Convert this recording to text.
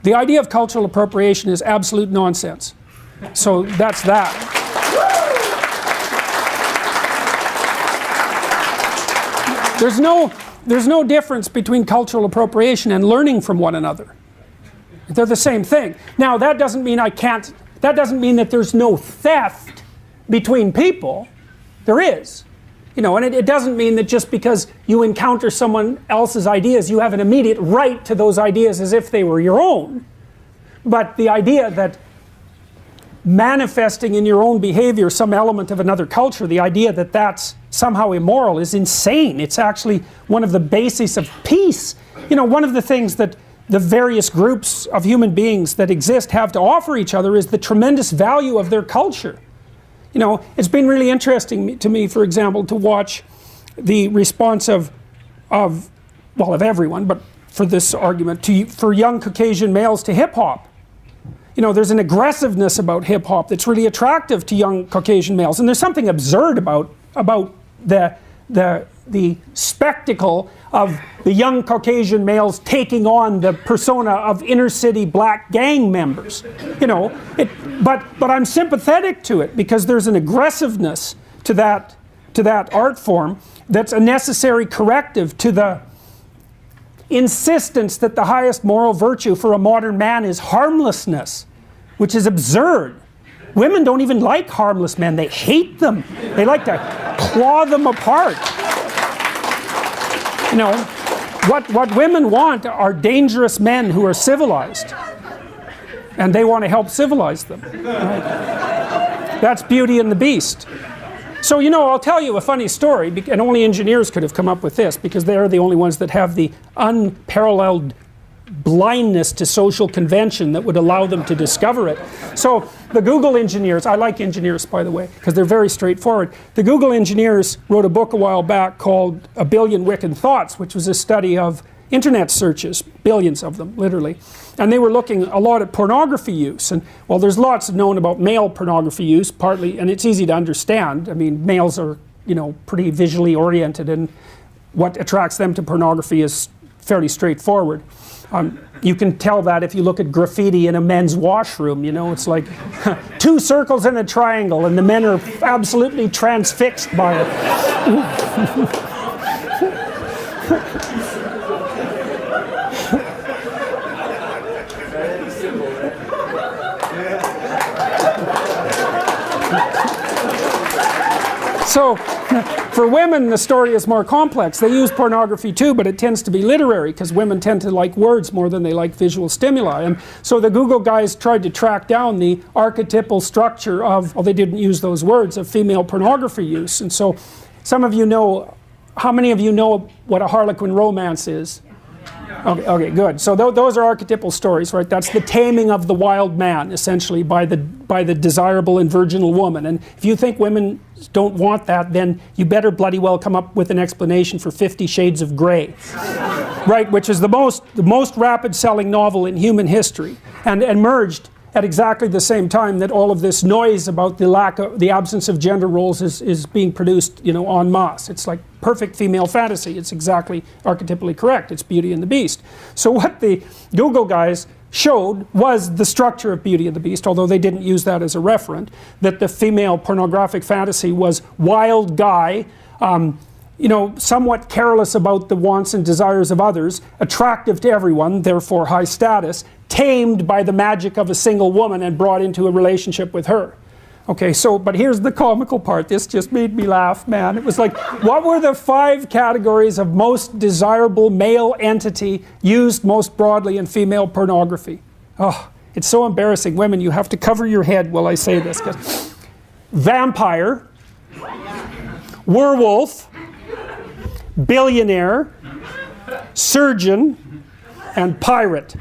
The idea of cultural appropriation is absolute nonsense. So that's that. There's no difference between cultural appropriation and learning from one another. They're the same thing. Now that doesn't mean that doesn't mean that there's no theft between people. There is. You know, and it doesn't mean that just because you encounter someone else's ideas, you have an immediate right to those ideas as if they were your own. But the idea that manifesting in your own behavior some element of another culture, the idea that that's somehow immoral is insane. It's actually one of the bases of peace. You know, one of the things that the various groups of human beings that exist have to offer each other is the tremendous value of their culture. You know, it's been really interesting to me, for example, to watch the response of everyone, but for this argument, for young Caucasian males to hip-hop. You know, there's an aggressiveness about hip-hop that's really attractive to young Caucasian males, and there's something absurd about the spectacle of the young Caucasian males taking on the persona of inner-city black gang members. You know, but I'm sympathetic to it because there's an aggressiveness to that art form that's a necessary corrective to the insistence that the highest moral virtue for a modern man is harmlessness, which is absurd. Women don't even like harmless men. They hate them. They like to claw them apart. You know, what women want are dangerous men who are civilized. And they want to help civilize them. Right? That's Beauty and the Beast. So, you know, I'll tell you a funny story, and only engineers could have come up with this because they're the only ones that have the unparalleled blindness to social convention that would allow them to discover it. So the Google engineers, I like engineers by the way, because they're very straightforward. The Google engineers wrote a book a while back called A Billion Wicked Thoughts, which was a study of internet searches, billions of them, literally. And they were looking a lot at pornography use. And well, there's lots known about male pornography use, partly, and it's easy to understand. I mean, males are, you know, pretty visually oriented, and what attracts them to pornography is fairly straightforward. You can tell that if you look at graffiti in a men's washroom. You know, it's like 2 circles and a triangle, and the men are absolutely transfixed by it. So, for women, the story is more complex. They use pornography too, but it tends to be literary because women tend to like words more than they like visual stimuli. And so the Google guys tried to track down the archetypal structure of, well, they didn't use those words, of female pornography use. And so some of you know, how many of you know what a Harlequin romance is? Okay, good. So those are archetypal stories, right? That's the taming of the wild man, essentially, by the desirable and virginal woman. And if you think women don't want that, then you better bloody well come up with an explanation for 50 Shades of Grey, right? Which is the most rapid-selling novel in human history, and emerged at exactly the same time that all of this noise about the absence of gender roles is being produced, you know, en masse. It's like perfect female fantasy. It's exactly archetypally correct. It's Beauty and the Beast. So what the Google guys showed was the structure of Beauty and the Beast, although they didn't use that as a referent, that the female pornographic fantasy was wild guy, you know, somewhat careless about the wants and desires of others, attractive to everyone, therefore high status, tamed by the magic of a single woman and brought into a relationship with her. Okay, so, but here's the comical part. This just made me laugh, man. It was like, what were the 5 categories of most desirable male entity used most broadly in female pornography? Oh, it's so embarrassing. Women, you have to cover your head while I say this. Vampire, werewolf, billionaire, surgeon, and pirate.